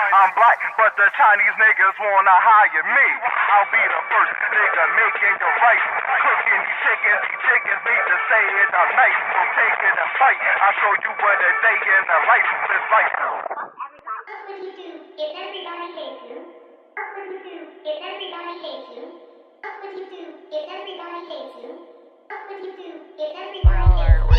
I'm black, but the Chinese niggas wanna hire me. I'll be the first nigga making the rice. Cooking these chickens need to say it all night. So take it and fight. I'll show you what a day in the life is like. What would you do if everybody hates you? What would you do if everybody hates you? What would you do if everybody hates you? What would you do if everybody hates you?